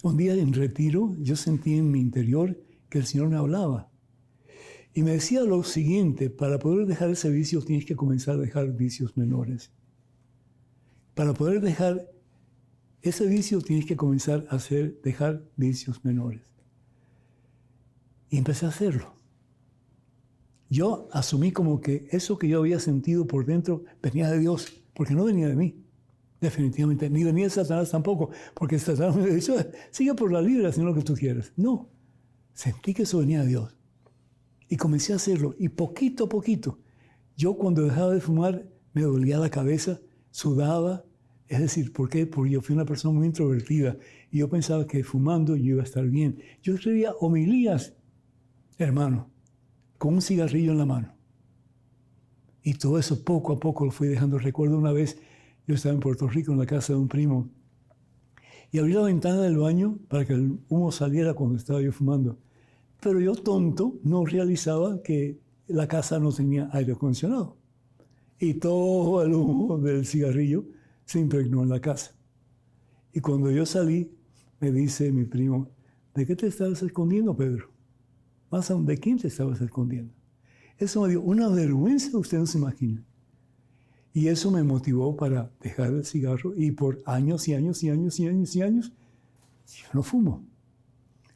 S1: Un día en retiro yo sentí en mi interior que el Señor me hablaba. Y me decía lo siguiente: para poder dejar ese vicio tienes que comenzar a dejar vicios menores. Para poder dejar ese vicio tienes que comenzar a dejar vicios menores. Y empecé a hacerlo. Yo asumí como que eso que yo había sentido por dentro venía de Dios, porque no venía de mí, definitivamente, ni venía de Satanás tampoco, porque Satanás me dijo, sigue por la libre haciendo lo que tú quieras. No, sentí que eso venía de Dios. Y comencé a hacerlo, y poquito a poquito, yo cuando dejaba de fumar me dolía la cabeza, sudaba. Es decir, ¿por qué? Porque yo fui una persona muy introvertida y yo pensaba que fumando yo iba a estar bien. Yo escribía homilías, hermano, con un cigarrillo en la mano. Y todo eso poco a poco lo fui dejando. Recuerdo una vez, yo estaba en Puerto Rico en la casa de un primo y abrí la ventana del baño para que el humo saliera cuando estaba yo fumando. Pero yo, tonto, no realizaba que la casa no tenía aire acondicionado. Y todo el humo del cigarrillo se impregnó en la casa. Y cuando yo salí, me dice mi primo, ¿de qué te estabas escondiendo, Pedro? Más aún, ¿de quién te estabas escondiendo? Eso me dio una vergüenza que usted no se imagina. Y eso me motivó para dejar el cigarro y por años y años y años y años y años, yo no fumo.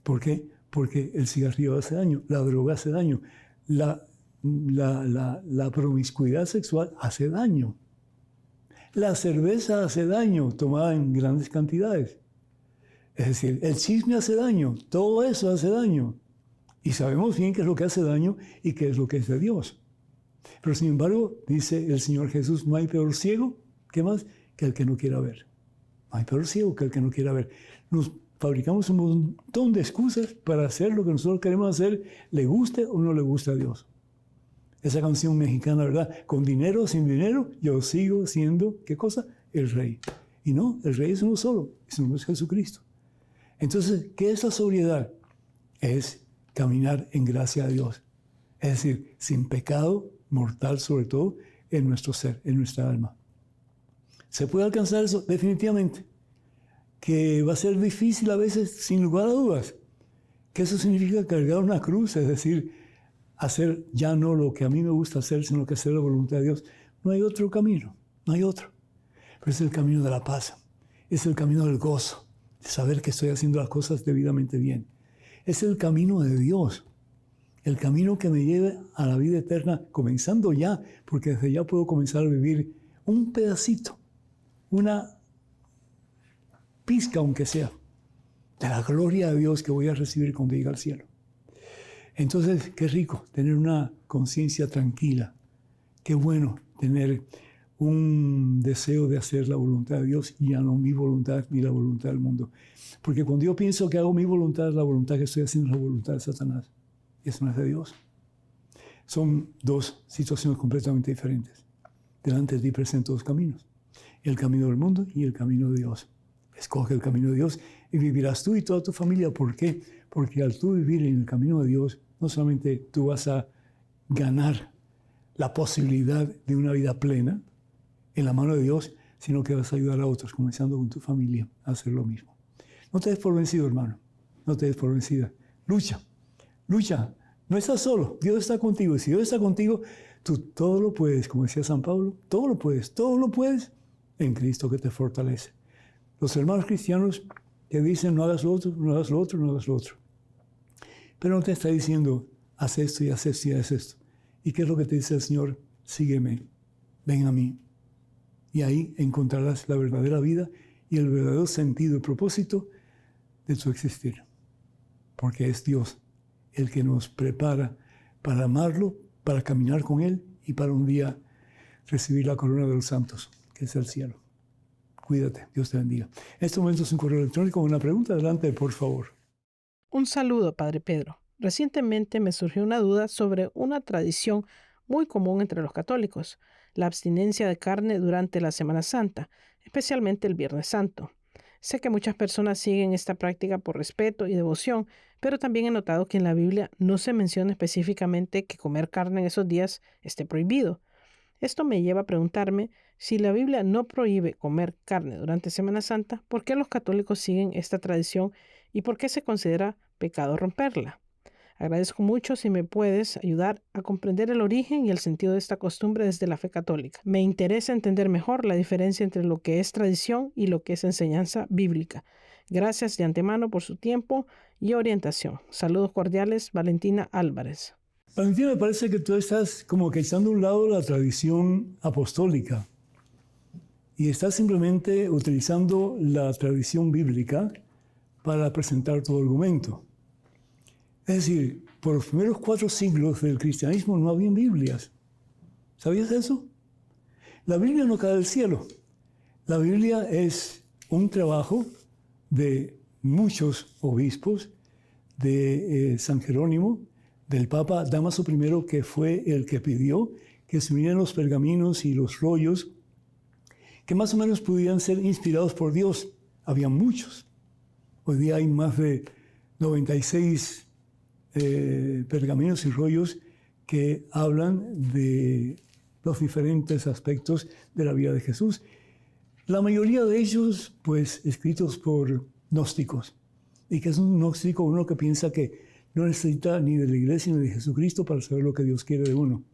S1: ¿Por qué? Porque el cigarrillo hace daño, la droga hace daño, la promiscuidad sexual hace daño. La cerveza hace daño, tomada en grandes cantidades. Es decir, el chisme hace daño, todo eso hace daño. Y sabemos bien qué es lo que hace daño y qué es lo que es de Dios. Pero sin embargo, dice el Señor Jesús, no hay peor ciego, ¿qué más? Que el que no quiera ver. No hay peor ciego que el que no quiera ver. Nos fabricamos un montón de excusas para hacer lo que nosotros queremos hacer, le guste o no le guste a Dios. Esa canción mexicana, ¿verdad? Con dinero o sin dinero, yo sigo siendo, ¿qué cosa? El rey. Y no, el rey es uno solo, ese no es Jesucristo. Entonces, ¿qué es la sobriedad? Es caminar en gracia a Dios. Es decir, sin pecado mortal, sobre todo, en nuestro ser, en nuestra alma. ¿Se puede alcanzar eso? Definitivamente. Que va a ser difícil a veces, sin lugar a dudas. Que eso significa cargar una cruz, es decir, hacer ya no lo que a mí me gusta hacer, sino que hacer la voluntad de Dios. No hay otro camino, no hay otro. Pero es el camino de la paz, es el camino del gozo, de saber que estoy haciendo las cosas debidamente bien. Es el camino de Dios, el camino que me lleve a la vida eterna, comenzando ya, porque desde ya puedo comenzar a vivir un pedacito, una pizca aunque sea, de la gloria de Dios que voy a recibir cuando llegue al cielo. Entonces, qué rico tener una conciencia tranquila. Qué bueno tener un deseo de hacer la voluntad de Dios y ya no mi voluntad ni la voluntad del mundo. Porque cuando yo pienso que hago mi voluntad, la voluntad que estoy haciendo es la voluntad de Satanás. Y eso no es de Dios. Son dos situaciones completamente diferentes. Delante de ti presento dos caminos. El camino del mundo y el camino de Dios. Escoge el camino de Dios y vivirás tú y toda tu familia. ¿Por qué? Porque al tú vivir en el camino de Dios, no solamente tú vas a ganar la posibilidad de una vida plena en la mano de Dios, sino que vas a ayudar a otros, comenzando con tu familia, a hacer lo mismo. No te des por vencido, hermano. No te des por vencida. Lucha, lucha. No estás solo. Dios está contigo. Y si Dios está contigo, tú todo lo puedes, como decía San Pablo, todo lo puedes en Cristo que te fortalece. Los hermanos cristianos que dicen no hagas lo otro, no hagas lo otro, no hagas lo otro. Pero no te está diciendo haz esto y haz esto y haz esto. ¿Y qué es lo que te dice el Señor? Sígueme, ven a mí. Y ahí encontrarás la verdadera vida y el verdadero sentido y propósito de tu existir. Porque es Dios el que nos prepara para amarlo, para caminar con Él y para un día recibir la corona de los santos, que es el cielo. Cuídate, Dios te bendiga. En este momento es un correo electrónico con una pregunta. Adelante, por favor.
S3: Un saludo, Padre Pedro. Recientemente me surgió una duda sobre una tradición muy común entre los católicos, la abstinencia de carne durante la Semana Santa, especialmente el Viernes Santo. Sé que muchas personas siguen esta práctica por respeto y devoción, pero también he notado que en la Biblia no se menciona específicamente que comer carne en esos días esté prohibido. Esto me lleva a preguntarme, si la Biblia no prohíbe comer carne durante Semana Santa, ¿por qué los católicos siguen esta tradición y por qué se considera pecado romperla? Agradezco mucho si me puedes ayudar a comprender el origen y el sentido de esta costumbre desde la fe católica. Me interesa entender mejor la diferencia entre lo que es tradición y lo que es enseñanza bíblica. Gracias de antemano por su tiempo y orientación. Saludos cordiales, Valentina Álvarez.
S1: Valentina, me parece que tú estás como que echando a un lado la tradición apostólica y estás simplemente utilizando la tradición bíblica para presentar tu argumento. Es decir, por los primeros 4 siglos del cristianismo no habían Biblias. ¿Sabías eso? La Biblia no cae del cielo. La Biblia es un trabajo de muchos obispos, de San Jerónimo, del Papa Dámaso I, que fue el que pidió que se unieran los pergaminos y los rollos que más o menos pudieran ser inspirados por Dios. Había muchos. Hoy día hay más de 96 pergaminos y rollos que hablan de los diferentes aspectos de la vida de Jesús. La mayoría de ellos, pues, escritos por gnósticos. ¿Y que es un gnóstico? Uno que piensa que no necesita ni de la iglesia ni de Jesucristo para saber lo que Dios quiere de uno.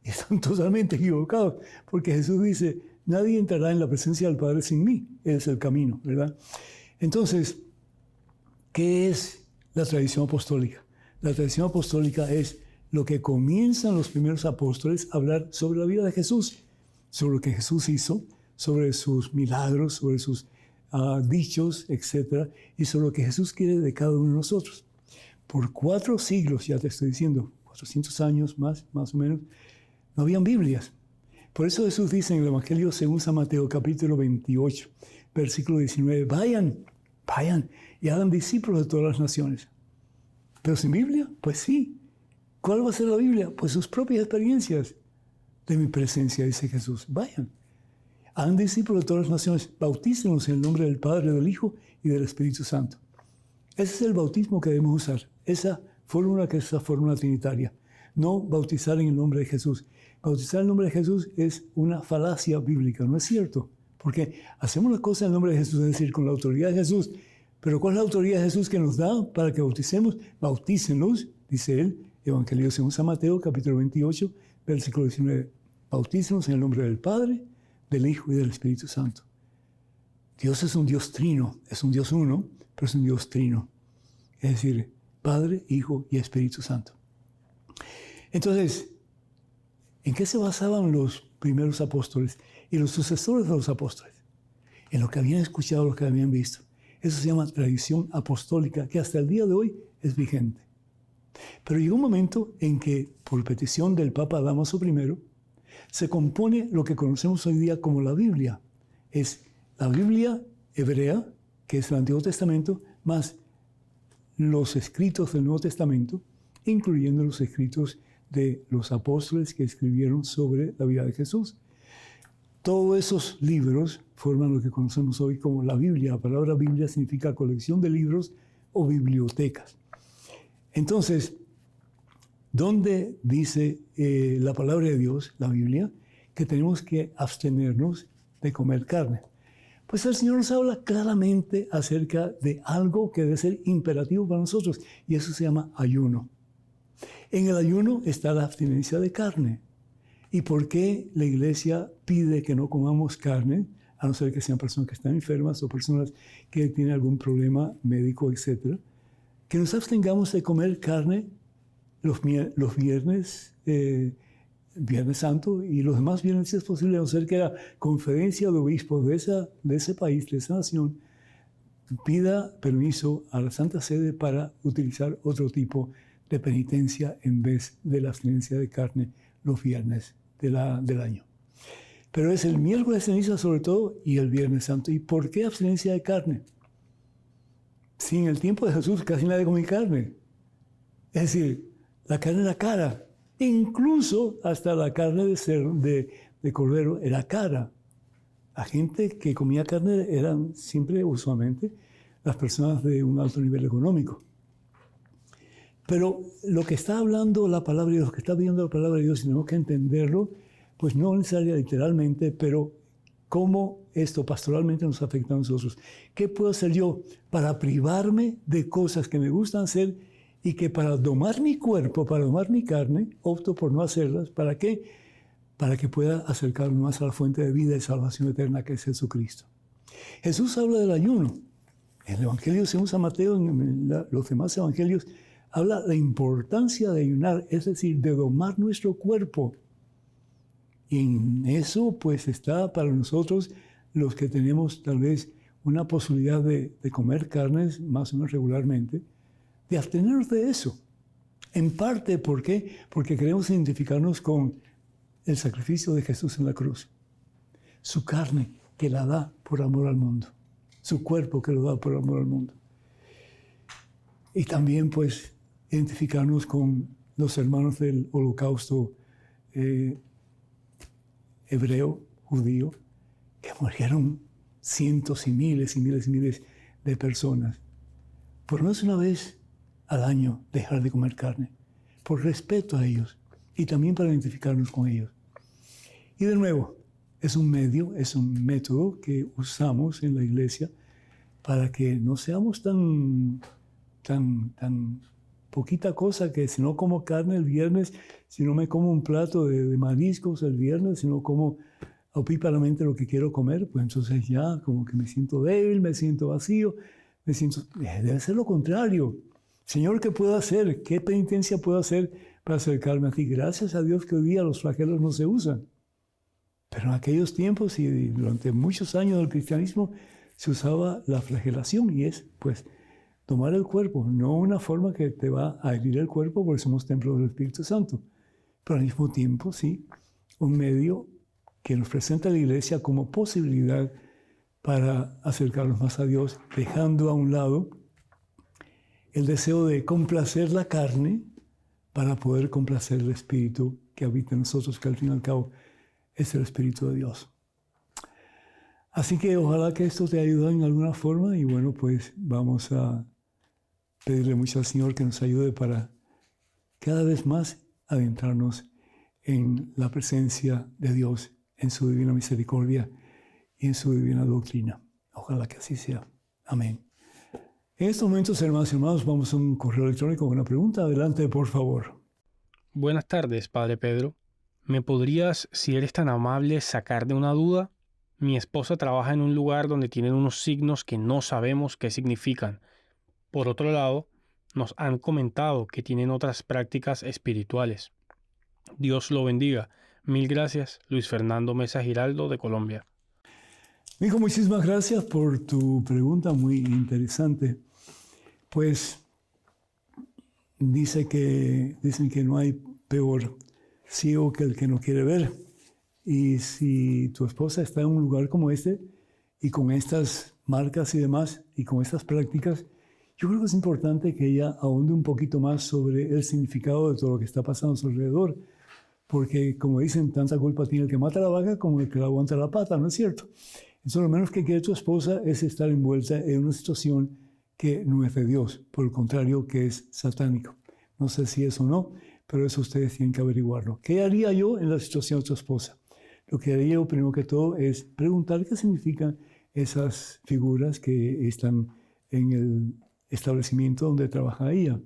S1: Y están totalmente equivocados, porque Jesús dice, nadie entrará en la presencia del Padre sin mí. Él es el camino, ¿verdad? Entonces, ¿qué es la tradición apostólica? La tradición apostólica es lo que comienzan los primeros apóstoles a hablar sobre la vida de Jesús, sobre lo que Jesús hizo, sobre sus milagros, sobre sus dichos, etc. Y sobre lo que Jesús quiere de cada uno de nosotros. Por 4 siglos, ya te estoy diciendo, 400 años más o menos, no habían Biblias. Por eso Jesús dice en el Evangelio según San Mateo, capítulo 28, versículo 19, vayan y hagan discípulos de todas las naciones. ¿Pero sin Biblia? Pues sí. ¿Cuál va a ser la Biblia? Pues sus propias experiencias de mi presencia, dice Jesús. Vayan. Hagan discípulos de todas las naciones. Bautícenlos en el nombre del Padre, del Hijo y del Espíritu Santo. Ese es el bautismo que debemos usar. Esa fórmula que es la fórmula trinitaria. No bautizar en el nombre de Jesús. Bautizar en el nombre de Jesús es una falacia bíblica, ¿no es cierto? Porque hacemos las cosas en el nombre de Jesús, es decir, con la autoridad de Jesús, Pero ¿cuál es la autoridad de Jesús que nos da para que bauticemos? Bautícenlos, dice él, Evangelio según San Mateo, capítulo 28, versículo 19. Bautícenlos en el nombre del Padre, del Hijo y del Espíritu Santo. Dios es un Dios trino, es un Dios uno, pero es un Dios trino. Es decir, Padre, Hijo y Espíritu Santo. Entonces, ¿en qué se basaban los primeros apóstoles y los sucesores de los apóstoles? En lo que habían escuchado, lo que habían visto. Eso se llama tradición apostólica, que hasta el día de hoy es vigente. Pero llegó un momento en que, por petición del Papa Dámaso I, se compone lo que conocemos hoy día como la Biblia. Es la Biblia hebrea, que es el Antiguo Testamento, más los escritos del Nuevo Testamento, incluyendo los escritos de los apóstoles que escribieron sobre la vida de Jesús. Todos esos libros forman lo que conocemos hoy como la Biblia. La palabra Biblia significa colección de libros o bibliotecas. Entonces, ¿dónde dice la palabra de Dios, la Biblia, que tenemos que abstenernos de comer carne? Pues el Señor nos habla claramente acerca de algo que debe ser imperativo para nosotros, y eso se llama ayuno. En el ayuno está la abstinencia de carne. ¿Y por qué la Iglesia pide que no comamos carne, a no ser que sean personas que están enfermas o personas que tienen algún problema médico, etcétera? Que nos abstengamos de comer carne los viernes, Viernes Santo y los demás viernes, si es posible, a no ser que la conferencia de obispos de ese país, de esa nación, pida permiso a la Santa Sede para utilizar otro tipo de penitencia en vez de la abstinencia de carne los viernes del año. Pero es el miércoles de ceniza sobre todo y el Viernes Santo. ¿Y por qué abstinencia de carne? Si en el tiempo de Jesús casi nadie comía carne. Es decir, la carne era cara. Incluso hasta la carne de cordero era cara. La gente que comía carne eran siempre, usualmente, las personas de un alto nivel económico. Pero lo que está hablando la palabra de Dios, lo que está viendo la palabra de Dios, tenemos que entenderlo, pues no necesariamente literalmente, pero cómo esto pastoralmente nos afecta a nosotros. ¿Qué puedo hacer yo para privarme de cosas que me gustan hacer y que para domar mi cuerpo, para domar mi carne, opto por no hacerlas? ¿Para qué? Para que pueda acercarme más a la fuente de vida y salvación eterna que es Jesucristo. Jesús habla del ayuno. En el Evangelio según San Mateo, en los demás evangelios, habla de la importancia de ayunar, es decir, de domar nuestro cuerpo. Y en eso, pues, está para nosotros, los que tenemos tal vez una posibilidad de comer carnes más o menos regularmente, de abstenernos de eso. En parte, ¿por qué? Porque queremos identificarnos con el sacrificio de Jesús en la cruz. Su carne que la da por amor al mundo. Su cuerpo que lo da por amor al mundo. Y también, pues, identificarnos con los hermanos del holocausto hebreo, judío, que murieron cientos y miles de personas. Por lo menos una vez al año dejar de comer carne, por respeto a ellos y también para identificarnos con ellos. Y de nuevo, es un medio, es un método que usamos en la iglesia para que no seamos tan poquita cosa que si no como carne el viernes, si no me como un plato de mariscos el viernes, si no como opíparamente lo que quiero comer, pues entonces ya como que me siento débil, me siento vacío, debe ser lo contrario. Señor, ¿qué puedo hacer? ¿Qué penitencia puedo hacer para acercarme a ti? Gracias a Dios que hoy día los flagelos no se usan. Pero en aquellos tiempos y durante muchos años del cristianismo se usaba la flagelación y es, pues, tomar el cuerpo, no una forma que te va a herir el cuerpo porque somos templo del Espíritu Santo, pero al mismo tiempo, sí, un medio que nos presenta la iglesia como posibilidad para acercarnos más a Dios, dejando a un lado el deseo de complacer la carne para poder complacer el Espíritu que habita en nosotros, que al fin y al cabo es el Espíritu de Dios. Así que ojalá que esto te ayude en alguna forma y bueno, pues vamos a pedirle mucho al Señor que nos ayude para cada vez más adentrarnos en la presencia de Dios, en su divina misericordia y en su divina doctrina. Ojalá que así sea. Amén. En estos momentos, hermanos y hermanos, vamos a un correo electrónico con una pregunta. Adelante, por favor.
S2: Buenas tardes, Padre Pedro. ¿Me podrías, si eres tan amable, sacar de una duda? Mi esposa trabaja en un lugar donde tienen unos signos que no sabemos qué significan. Por otro lado, nos han comentado que tienen otras prácticas espirituales. Dios lo bendiga. Mil gracias, Luis Fernando Mesa Giraldo, de Colombia.
S1: Hijo, muchísimas gracias por tu pregunta, muy interesante. Pues dicen que no hay peor ciego que el que no quiere ver. Y si tu esposa está en un lugar como este y con estas marcas y demás y con estas prácticas, yo creo que es importante que ella ahonde un poquito más sobre el significado de todo lo que está pasando a su alrededor. Porque, como dicen, tanta culpa tiene el que mata la vaca como el que la aguanta la pata, ¿no es cierto? Entonces, lo menos que quiere tu esposa es estar envuelta en una situación que no es de Dios, por el contrario, que es satánico. No sé si es o no, pero eso ustedes tienen que averiguarlo. ¿Qué haría yo en la situación de tu esposa? Lo que haría yo, primero que todo, es preguntar qué significan esas figuras que están en el establecimiento donde trabaja ella.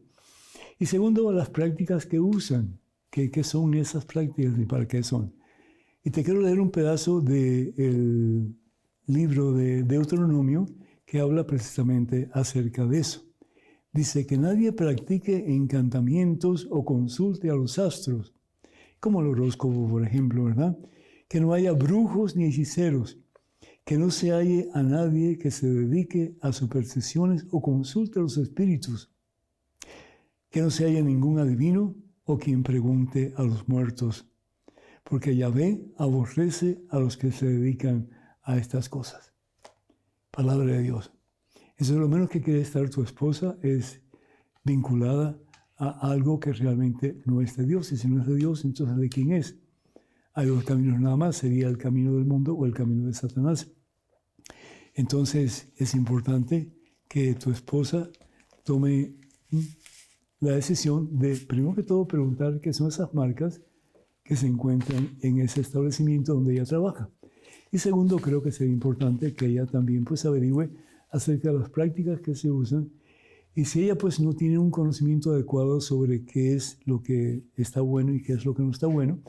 S1: Y segundo, las prácticas que usan. ¿Qué son esas prácticas y para qué son? Y te quiero leer un pedazo del libro de Deuteronomio que habla precisamente acerca de eso. Dice que nadie practique encantamientos o consulte a los astros, como el horóscopo, por ejemplo, ¿verdad? Que no haya brujos ni hechiceros, que no se halle a nadie que se dedique a supersticiones o consulte a los espíritus, que no se haya ningún adivino o quien pregunte a los muertos, porque Yahvé aborrece a los que se dedican a estas cosas. Palabra de Dios. Eso es lo menos que quiere estar tu esposa, es vinculada a algo que realmente no es de Dios. Y si no es de Dios, entonces ¿de quién es? Hay dos caminos nada más, sería el camino del mundo o el camino de Satanás. Entonces es importante que tu esposa tome la decisión de, primero que todo, preguntar qué son esas marcas que se encuentran en ese establecimiento donde ella trabaja. Y segundo, creo que sería importante que ella también pues averigüe acerca de las prácticas que se usan, y si ella pues no tiene un conocimiento adecuado sobre qué es lo que está bueno y qué es lo que no está bueno,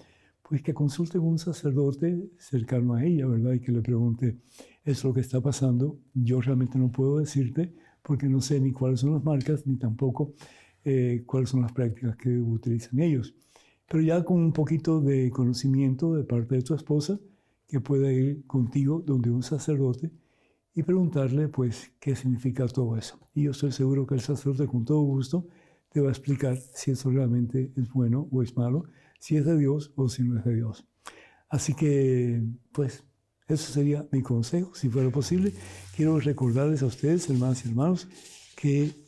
S1: pues que consulte con un sacerdote cercano a ella, ¿verdad? Y que le pregunte, ¿es lo que está pasando? Yo realmente no puedo decirte porque no sé ni cuáles son las marcas, ni tampoco cuáles son las prácticas que utilizan ellos. Pero ya con un poquito de conocimiento de parte de tu esposa, que pueda ir contigo donde un sacerdote y preguntarle, pues, qué significa todo eso. Y yo estoy seguro que el sacerdote, con todo gusto, te va a explicar si eso realmente es bueno o es malo, si es de Dios o si no es de Dios. Así que, pues, eso sería mi consejo, si fuera posible. Quiero recordarles a ustedes, hermanas y hermanos, que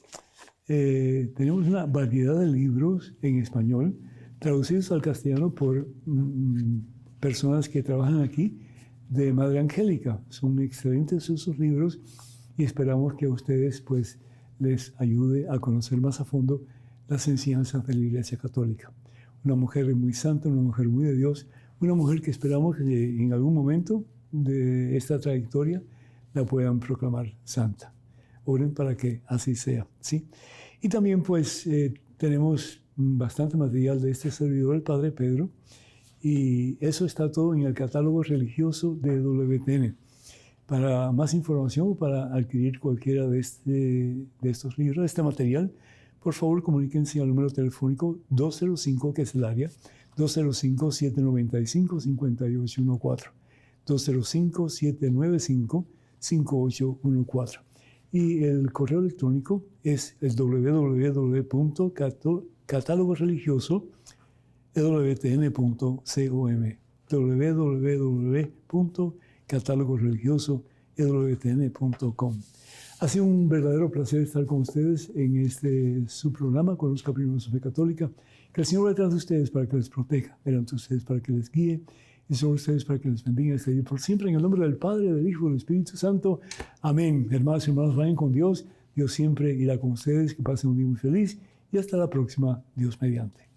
S1: tenemos una variedad de libros en español, traducidos al castellano por personas que trabajan aquí, de Madre Angélica. Son excelentes esos libros y esperamos que a ustedes pues les ayude a conocer más a fondo las enseñanzas de la Iglesia Católica. Una mujer muy santa, una mujer muy de Dios, una mujer que esperamos que en algún momento de esta trayectoria la puedan proclamar santa. Oren para que así sea, ¿sí? Y también pues tenemos bastante material de este servidor, el Padre Pedro, y eso está todo en el catálogo religioso de WTN. Para más información o para adquirir cualquiera de estos libros, de este material, por favor comuníquense al número telefónico 205, que es el área, 205-795-5814, 205-795-5814. Y el correo electrónico es el www.catalogoreligioso.ewtn.com, www.catalogoreligioso.ewtn.com. Ha sido un verdadero placer estar con ustedes en su programa, Conozca Primero su Fe Católica. Que el Señor vaya detrás de ustedes para que les proteja, delante de ustedes para que les guíe, y sobre ustedes para que les bendiga este día por siempre, en el nombre del Padre, del Hijo y del Espíritu Santo. Amén. Hermanos y hermanos, vayan con Dios. Dios siempre irá con ustedes. Que pasen un día muy feliz y hasta la próxima, Dios mediante.